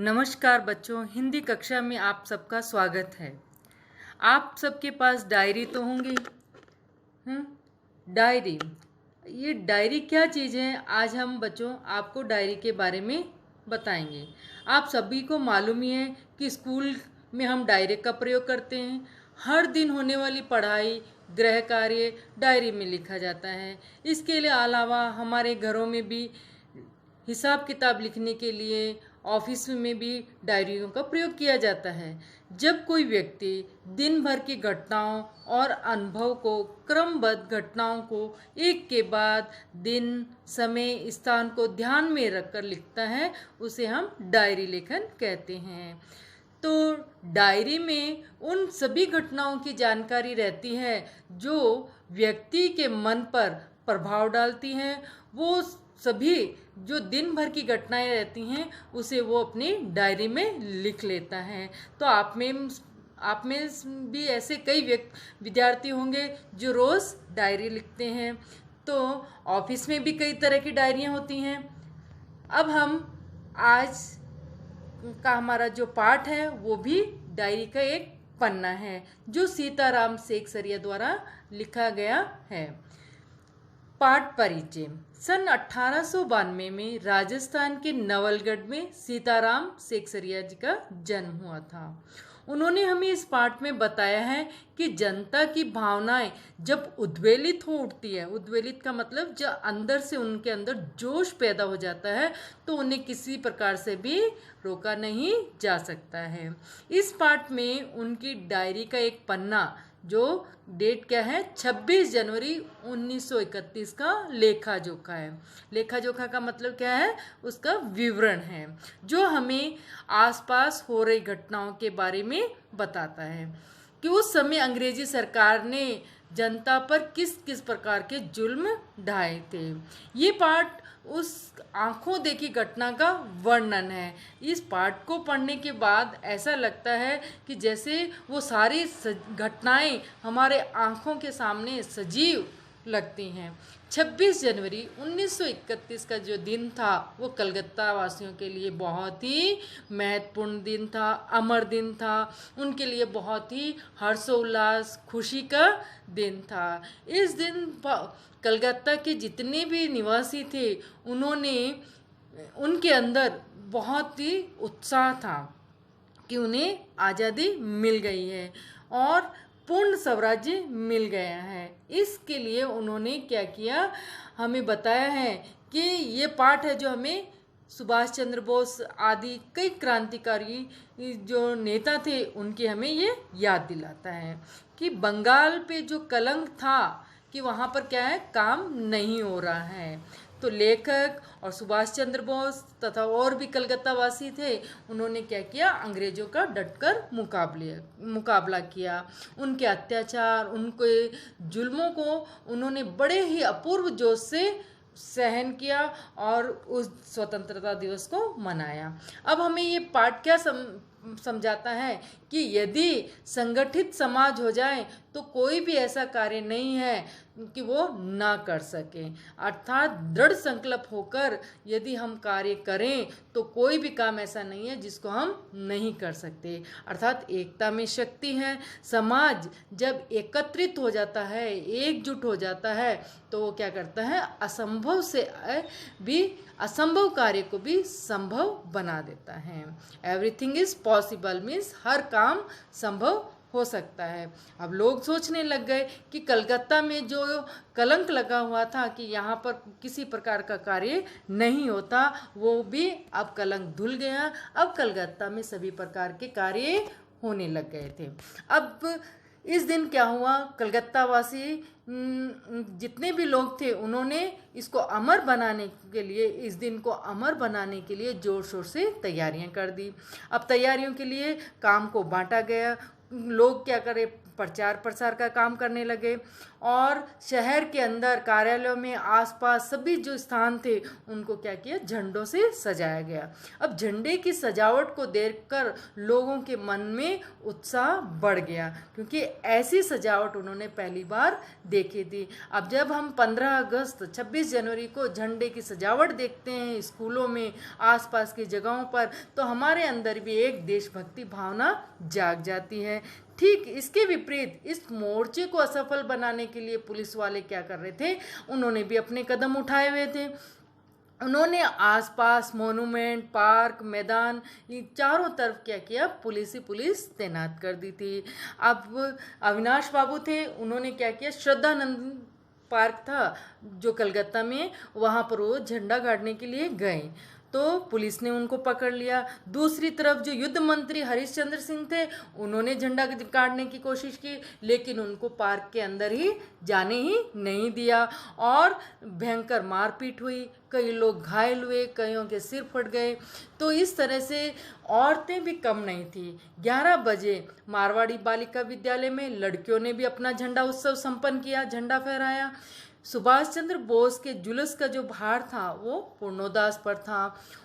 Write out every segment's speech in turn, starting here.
नमस्कार बच्चों, हिंदी कक्षा में आप सबका स्वागत है। आप सबके पास डायरी तो होंगी। डायरी, ये डायरी क्या चीज़ है? आज हम बच्चों आपको डायरी के बारे में बताएंगे। आप सभी को मालूम ही है कि स्कूल में हम डायरी का प्रयोग करते हैं। हर दिन होने वाली पढ़ाई, गृह कार्य डायरी में लिखा जाता है। इसके अलावा हमारे घरों में भी हिसाब किताब लिखने के लिए ऑफिस में भी डायरियों का प्रयोग किया जाता है। जब कोई व्यक्ति दिन भर की घटनाओं और अनुभव को क्रमबद्ध घटनाओं को एक के बाद दिन, समय, स्थान को ध्यान में रखकर लिखता है, उसे हम डायरी लेखन कहते हैं। तो डायरी में उन सभी घटनाओं की जानकारी रहती है जो व्यक्ति के मन पर प्रभाव डालती हैं। वो सभी जो दिन भर की घटनाएं रहती हैं उसे वो अपनी डायरी में लिख लेता है। तो आप में भी ऐसे कई विद्यार्थी होंगे जो रोज़ डायरी लिखते हैं। तो ऑफिस में भी कई तरह की डायरियां होती हैं। अब हम आज का हमारा जो पाठ है वो भी डायरी का एक पन्ना है जो सीताराम सेकसरिया द्वारा लिखा गया है। पाठ परिचय। सन 1892 में राजस्थान के नवलगढ़ में सीताराम सेकसरिया जी का जन्म हुआ था। उन्होंने हमें इस पाठ में बताया है कि जनता की भावनाएं जब उद्वेलित हो उठती है, उद्वेलित का मतलब जब अंदर से उनके अंदर जोश पैदा हो जाता है, तो उन्हें किसी प्रकार से भी रोका नहीं जा सकता है। इस पाठ में उनकी डायरी का एक पन्ना जो डेट क्या है 26 जनवरी 1931 का लेखा जोखा है। लेखा जोखा का मतलब क्या है? उसका विवरण है जो हमें आसपास हो रही घटनाओं के बारे में बताता है कि उस समय अंग्रेजी सरकार ने जनता पर किस किस प्रकार के जुल्म ढाए थे। ये पाठ उस आंखों देखी घटना का वर्णन है। इस पाठ को पढ़ने के बाद ऐसा लगता है कि जैसे वो सारी घटनाएं हमारे आंखों के सामने सजीव लगती हैं। 26 जनवरी 1931 का जो दिन था वो कलकत्ता वासियों के लिए बहुत ही महत्वपूर्ण दिन था, अमर दिन था। उनके लिए बहुत ही हर्षोल्लास, खुशी का दिन था। इस दिन कलकत्ता के जितने भी निवासी थे उनके अंदर बहुत ही उत्साह था कि उन्हें आज़ादी मिल गई है और पूर्ण स्वराज्य मिल गया है। इसके लिए उन्होंने क्या किया, हमें बताया है कि ये पाठ है जो हमें सुभाष चंद्र बोस आदि कई क्रांतिकारी जो नेता थे उनके हमें ये याद दिलाता है कि बंगाल पे जो कलंक था कि वहाँ पर क्या है, काम नहीं हो रहा है। तो लेखक और सुभाष चंद्र बोस तथा और भी कलकत्ता वासी थे, उन्होंने क्या किया, अंग्रेजों का डटकर मुकाबला किया। उनके अत्याचार, उनके जुल्मों को उन्होंने बड़े ही अपूर्व जोश से सहन किया और उस स्वतंत्रता दिवस को मनाया। अब हमें ये पाठ क्या समझाता है कि यदि संगठित समाज हो जाए तो कोई भी ऐसा कार्य नहीं है कि वो ना कर सके। अर्थात दृढ़ संकल्प होकर यदि हम कार्य करें तो कोई भी काम ऐसा नहीं है जिसको हम नहीं कर सकते। अर्थात एकता में शक्ति है। समाज जब एकत्रित हो जाता है, एकजुट हो जाता है, तो वो क्या करता है, असंभव से भी असंभव कार्य को भी संभव बना देता है। एवरीथिंग इज पॉसिबल मीन्स हर काम संभव हो सकता है। अब लोग सोचने लग गए कि कलकत्ता में जो कलंक लगा हुआ था कि यहाँ पर किसी प्रकार का कार्य नहीं होता, वो भी अब कलंक धुल गया। अब कलकत्ता में सभी प्रकार के कार्य होने लग गए थे। अब इस दिन क्या हुआ, कलकत्ता वासी जितने भी लोग थे उन्होंने इसको अमर बनाने के लिए, इस दिन को अमर बनाने के लिए जोर शोर से तैयारियां कर दी। अब तैयारियों के लिए काम को बांटा गया। लोग क्या करे, प्रचार प्रसार का काम करने लगे और शहर के अंदर कार्यालयों में आसपास सभी जो स्थान थे उनको क्या किया, झंडों से सजाया गया। अब झंडे की सजावट को देखकर लोगों के मन में उत्साह बढ़ गया, क्योंकि ऐसी सजावट उन्होंने पहली बार देखी थी। अब जब हम 15 अगस्त 26 जनवरी को झंडे की सजावट देखते हैं स्कूलों में, आसपास की जगहों पर, तो हमारे अंदर भी एक देशभक्ति भावना जाग जाती है। ठीक इसके विपरीत इस मोर्चे को असफल बनाने के लिए पुलिस वाले क्या कर रहे थे, उन्होंने भी अपने कदम उठाए हुए थे। उन्होंने आसपास मोनूमेंट, पार्क, मैदान, ये चारों तरफ क्या किया, पुलिस ही पुलिस तैनात कर दी थी। अब अविनाश बाबू थे, उन्होंने क्या किया, श्रद्धानंद पार्क था जो कलकत्ता में, वहाँ पर वो झंडा गाड़ने के लिए गए तो पुलिस ने उनको पकड़ लिया। दूसरी तरफ जो युद्ध मंत्री हरिश्चंद्र सिंह थे, उन्होंने झंडा गाड़ने की कोशिश की, लेकिन उनको पार्क के अंदर ही जाने ही नहीं दिया और भयंकर मारपीट हुई, कई लोग घायल हुए, कईयों के सिर फट गए। तो इस तरह से औरतें भी कम नहीं थी। 11 बजे मारवाड़ी बालिका विद्यालय में लड़कियों ने भी अपना झंडा उत्सव संपन्न किया, झंडा फहराया। सुभाष चंद्र बोस के जुलूस का जो भार था वो पूर्णोदास पर था।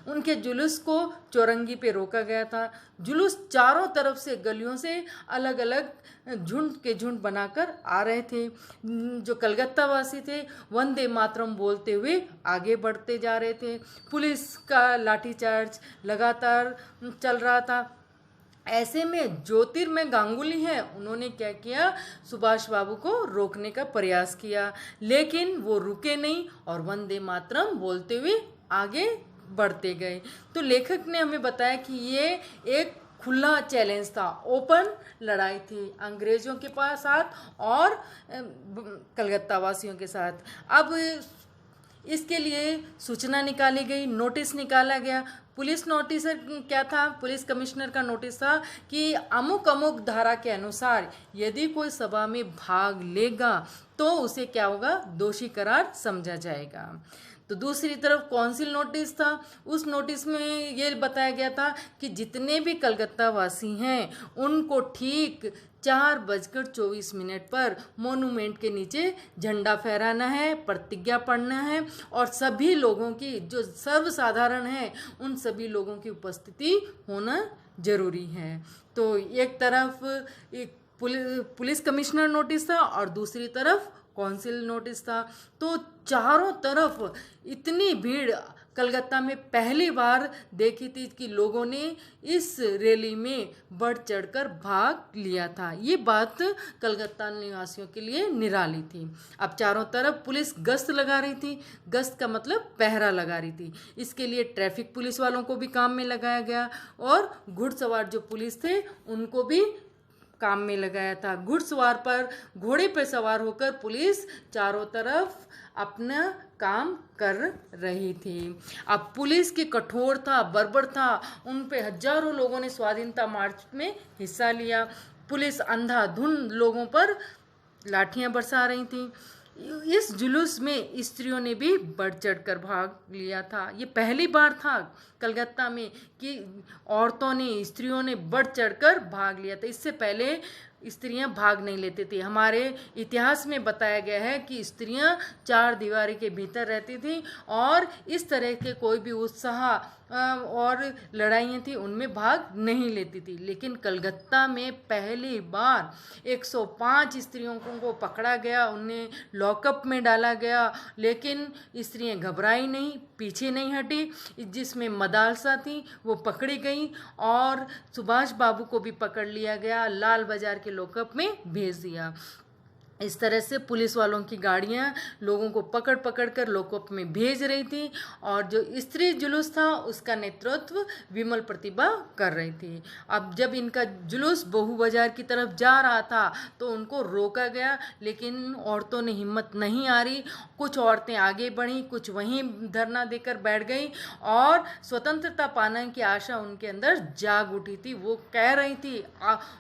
उनके जुलूस को चौरंगी पे रोका गया था। जुलूस चारों तरफ से गलियों से अलग अलग झुंड के झुंड बनाकर आ रहे थे। जो कलकत्ता वासी थे वंदे मातरम बोलते हुए आगे बढ़ते जा रहे थे। पुलिस का लाठीचार्ज लगातार चल रहा था। ऐसे में ज्योतिर्मय गांगुली हैं, उन्होंने क्या किया, सुभाष बाबू को रोकने का प्रयास किया, लेकिन वो रुके नहीं और वंदे मातरम बोलते हुए आगे बढ़ते गए। तो लेखक ने हमें बताया कि ये एक खुला चैलेंज था, ओपन लड़ाई थी अंग्रेजों के पास साथ और कलकत्ता वासियों के साथ। अब इसके लिए सूचना निकाली गई, नोटिस निकाला गया। पुलिस नोटिस क्या था, पुलिस कमिश्नर का नोटिस था कि अमुक अमुक धारा के अनुसार यदि कोई सभा में भाग लेगा तो उसे क्या होगा, दोषी करार समझा जाएगा। तो दूसरी तरफ कौंसिल नोटिस था, उस नोटिस में ये बताया गया था कि जितने भी कलकत्ता वासी हैं उनको ठीक 4:24 पर मोनूमेंट के नीचे झंडा फहराना है, प्रतिज्ञा पढ़ना है और सभी लोगों की, जो सर्वसाधारण है, उन सभी लोगों की उपस्थिति होना जरूरी है। तो एक तरफ एक पुलिस कमिश्नर नोटिस था और दूसरी तरफ कौंसिल नोटिस था। तो चारों तरफ इतनी भीड़ कलकत्ता में पहली बार देखी थी कि लोगों ने इस रैली में बढ़ चढ़कर भाग लिया था। ये बात कलकत्ता निवासियों के लिए निराली थी। अब चारों तरफ पुलिस गश्त लगा रही थी, गश्त का मतलब पहरा लगा रही थी। इसके लिए ट्रैफिक पुलिस वालों को भी काम में लगाया गया और घुड़सवार जो पुलिस थे उनको भी काम में लगाया था। घुड़सवार पर, घोड़े पर सवार होकर पुलिस चारों तरफ अपना काम कर रही थी। अब पुलिस की कठोरता, बर्बरता, उन पे हजारों लोगों ने स्वाधीनता मार्च में हिस्सा लिया। पुलिस अंधाधुंध लोगों पर लाठियां बरसा रही थी। इस जुलूस में स्त्रियों ने भी बढ़ चढ़कर भाग लिया था। ये पहली बार था कलकत्ता में कि औरतों ने, स्त्रियों ने बढ़ चढ़कर भाग लिया था। इससे पहले स्त्रियां भाग नहीं लेती थी। हमारे इतिहास में बताया गया है कि स्त्रियां 4 दीवारी के भीतर रहती थी और इस तरह के कोई भी उत्साह और लड़ाइयाँ थी उनमें भाग नहीं लेती थी। लेकिन कलकत्ता में पहली बार 105 स्त्रियों को पकड़ा गया, उन्हें लॉकअप में डाला गया, लेकिन स्त्रियां घबराई नहीं, पीछे नहीं हटी। जिसमें मदालसा थी वो पकड़ी गई और सुभाष बाबू को भी पकड़ लिया गया, लाल बाजार के लॉकअप में भेज दिया। इस तरह से पुलिस वालों की गाड़ियां लोगों को पकड़ पकड़ कर लॉकअप में भेज रही थी और जो स्त्री जुलूस था उसका नेतृत्व विमल प्रतिभा कर रही थी। अब जब इनका जुलूस बहू बाजार की तरफ जा रहा था तो उनको रोका गया, लेकिन औरतों ने हिम्मत नहीं हारी। कुछ औरतें आगे बढ़ीं, कुछ वहीं धरना देकर बैठ गई और स्वतंत्रता पाने की आशा उनके अंदर जाग उठी थी। वो कह रही थी,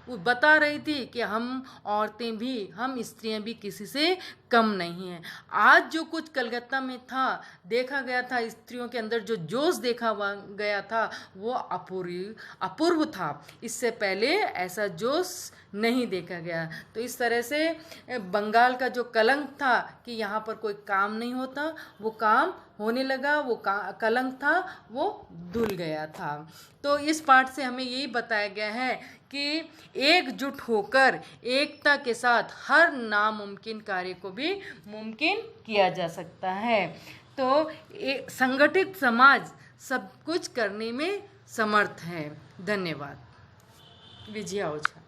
वो बता रही थी कि हम औरतें भी, हम स्त्रियां भी किसी से कम नहीं हैं। आज जो कुछ कलकत्ता में था, देखा गया था, स्त्रियों के अंदर जो जोश देखा गया था वो अपूर्व था। इससे पहले ऐसा जोश नहीं देखा गया। तो इस तरह से बंगाल का जो कलंक था कि यहाँ पर कोई काम नहीं होता, वो काम होने लगा, वो कलंक था वो धुल गया था। तो इस पाठ से हमें यही बताया गया है कि एकजुट होकर एकता के साथ हर नामुमकिन कार्य को भी मुमकिन किया जा सकता है। तो एक संगठित समाज सब कुछ करने में समर्थ है। धन्यवाद। विजया ओझा।